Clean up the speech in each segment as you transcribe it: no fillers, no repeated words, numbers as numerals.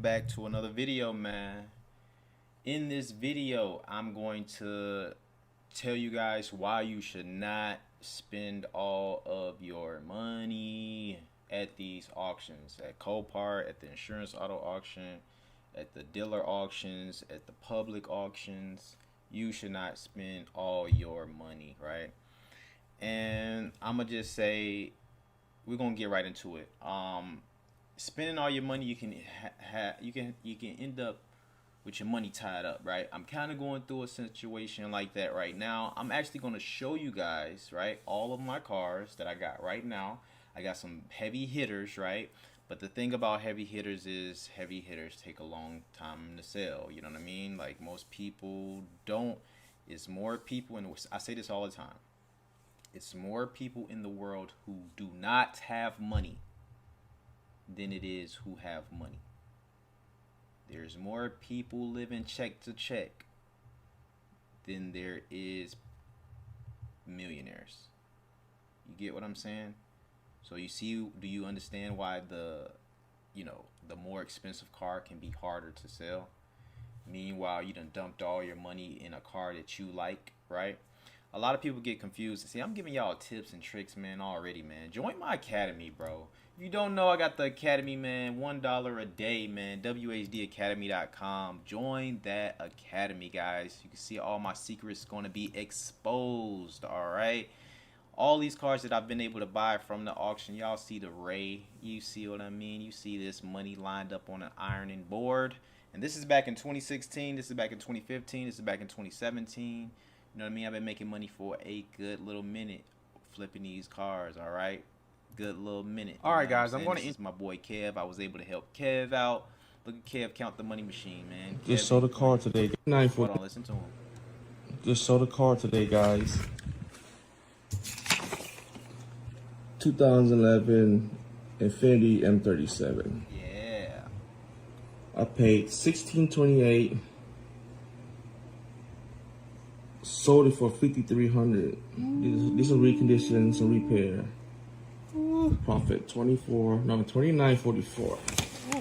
back to another video, man. In this video, I'm going to tell you guys why you should not spend all of your money at these auctions, at Copart, at the insurance auto auction, at the dealer auctions, at the public auctions. You should not spend all your money, right? And I'm gonna just say we're gonna get right into it. Spending all your money, you can end up with your money tied up, right? I'm kind of going through a situation like that right now. I'm actually going to show you guys, right, all of my cars that I got right now. I got some heavy hitters, right? But the thing about heavy hitters is heavy hitters take a long time to sell. You know what I mean? Like most people don't. It's more people, and I say this all the time. It's more people in the world who do not have money than it is who have money. There's more people living check to check than there is millionaires. You get what I'm saying? So you see, do you understand why the more expensive car can be harder to sell? Meanwhile, you done dumped all your money in a car that you like, right? A lot of people get confused. See, I'm giving y'all tips and tricks, man, already, man. Join my academy, bro. If you don't know, I got the academy, man. $1 a day, man. wehustledaily.com. Join that academy, guys. You can see all my secrets going to be exposed, all right? All these cars that I've been able to buy from the auction, y'all see the Ray. You see what I mean? You see this money lined up on an ironing board. And this is back in 2016. This is back in 2015. This is back in 2017. You know what I mean? I've been making money for a good little minute flipping these cars, all right? Good little minute. All right, guys, I'm going to introduce my boy Kev. I was able to help Kev out. Look at Kev count the money machine, man. Just sold a car today. Hold on, listen to him. Just sold a car today, guys. 2011 Infiniti M37. Yeah. I paid $1628. Sold it for $5,300. This is recondition, some repair. Profit $29.44.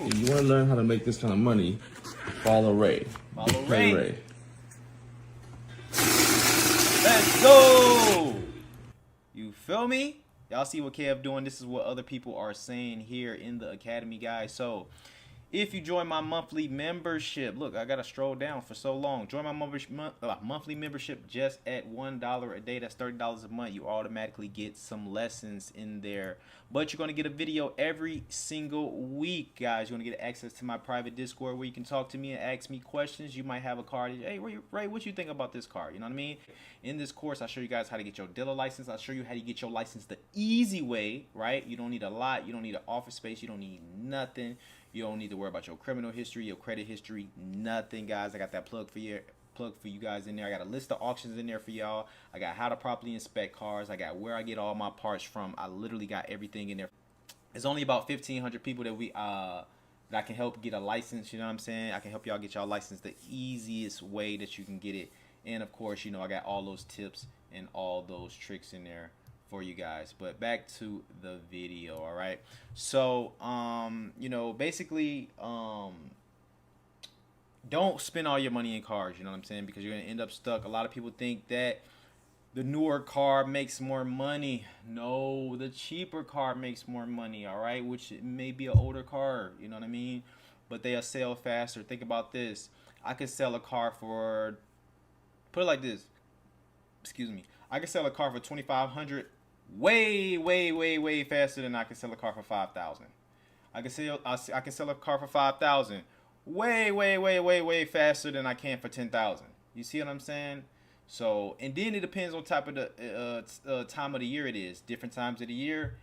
If you want to learn how to make this kind of money, follow Ray. Follow Ray. Ray. Let's go. You feel me? Y'all see what Kev doing? This is what other people are saying here in the academy, guys. So if you join my monthly membership, look, I got to stroll down for so long. Join my monthly membership just at $1 a day. That's $30 a month. You automatically get some lessons in there. But you're going to get a video every single week, guys. You're going to get access to my private Discord where you can talk to me and ask me questions. You might have a car. Hey, Ray, what you think about this car? You know what I mean? In this course, I'll show you guys how to get your dealer license. I'll show you how to get your license the easy way, right? You don't need a lot. You don't need an office space. You don't need nothing. You don't need to worry about your criminal history, your credit history, nothing, guys. I got that plug for you guys in there. I got a list of auctions in there for y'all. I got how to properly inspect cars. I got where I get all my parts from. I literally got everything in there. There's only about 1,500 people that that I can help get a license. You know what I'm saying? I can help y'all get y'all license the easiest way that you can get it. And of course, you know, I got all those tips and all those tricks in there for you guys. But back to the video, all right? So you know, basically don't spend all your money in cars, you know what I'm saying? Because you're gonna end up stuck. A lot of people think that the newer car makes more money. No, the cheaper car makes more money, all right? Which may be an older car, you know what I mean? But they'll sell faster. Think about this. I could sell a car for, put it like this, excuse me, I could sell a car for $2,500 way faster than I can sell a car for $5,000. I can sell a car for $5,000 way faster than I can for $10,000. You see what I'm saying? So, and then it depends on type of the time of the year it is. Different times of the year,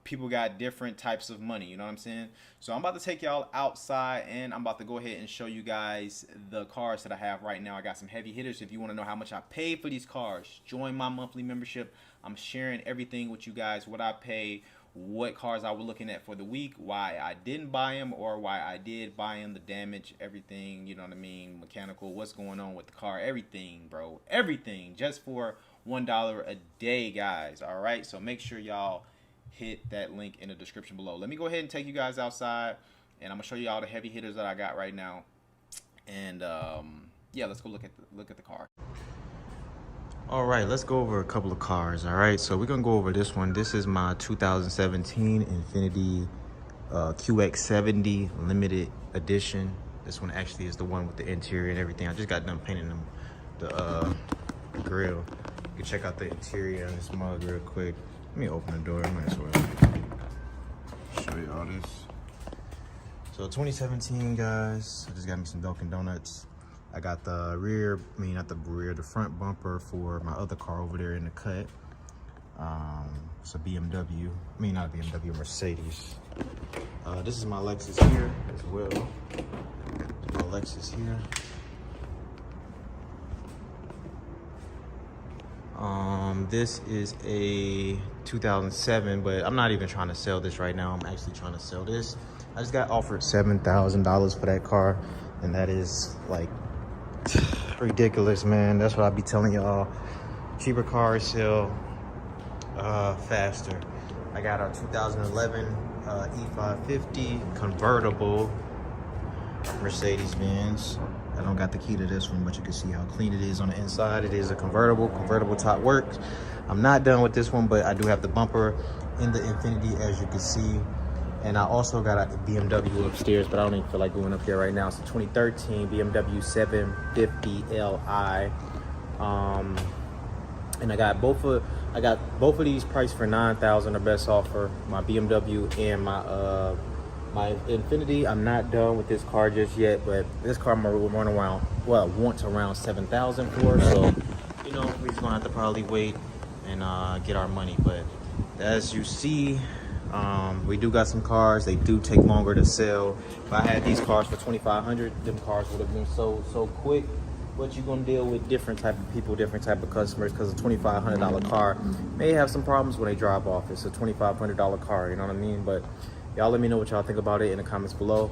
people got different types of money, you know what I'm saying? So I'm about to take y'all outside and I'm about to go ahead and show you guys the cars that I have right now. I got some heavy hitters. If you want to know how much I paid for these cars, join my monthly membership. I'm sharing everything with you guys, what I pay, what cars I was looking at for the week, why I didn't buy them or why I did buy them, the damage, everything, you know what I mean, mechanical, what's going on with the car, everything, bro, everything, just for $1 a day, guys. All right, so make sure y'all hit that link in the description below. Let me go ahead and take you guys outside and I'm gonna show you all the heavy hitters that I got right now. And yeah, let's go look at the car. All right, let's go over a couple of cars. All right, so we're gonna go over this one. This is my 2017 Infiniti QX70 limited edition. This one actually is the one with the interior and everything. I just got done painting them the grill. You can check out the interior on this mug real quick. Let me open the door. I might as well show you all this. So 2017, guys. I just got me some Dunkin' Donuts. I got the rear, the front bumper for my other car over there in the cut. It's a BMW. Not a BMW, Mercedes. This is my Lexus here as well. My Lexus here. This is a 2007, but I'm not even trying to sell this right now. I'm actually trying to sell this. I just got offered $7,000 for that car, and that is like ridiculous, man. That's what I be telling y'all. Cheaper cars sell faster. I got a 2011 E550 convertible Mercedes-Benz. I don't got the key to this one, but you can see how clean it is on the inside. It is a convertible top works. I'm not done with this one, but I do have the bumper in the Infiniti, as you can see. And I also got a BMW upstairs, but I don't even feel like going up here right now. It's a 2013 BMW 750Li. And I got both of these priced for $9,000, the best offer. My BMW and my Infiniti. I'm not done with this car just yet, but this car I'm gonna run around, want around $7,000 for. So, you know, we're just gonna have to probably wait and get our money. But as you see, we do got some cars. They do take longer to sell. If I had these cars for $2,500, them cars would have been so quick. But you're gonna deal with different type of people, different type of customers, because a $2,500 car may have some problems when they drive off. It's a $2,500 car, you know what I mean? But y'all let me know what y'all think about it in the comments below.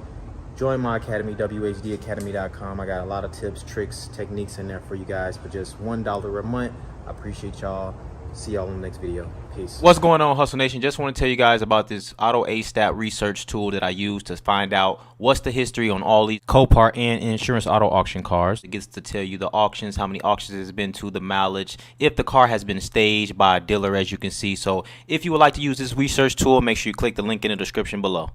Join my academy, wehustledaily.com. I got a lot of tips, tricks, techniques in there for you guys for just $1 a month. I appreciate y'all. See y'all in the next video. Peace. What's going on, Hustle Nation? Just want to tell you guys about this Auto A-Stat research tool that I use to find out what's the history on all these Copart and insurance auto auction cars. It gets to tell you the auctions, how many auctions it's been to, the mileage, if the car has been staged by a dealer, as you can see. So if you would like to use this research tool, make sure you click the link in the description below.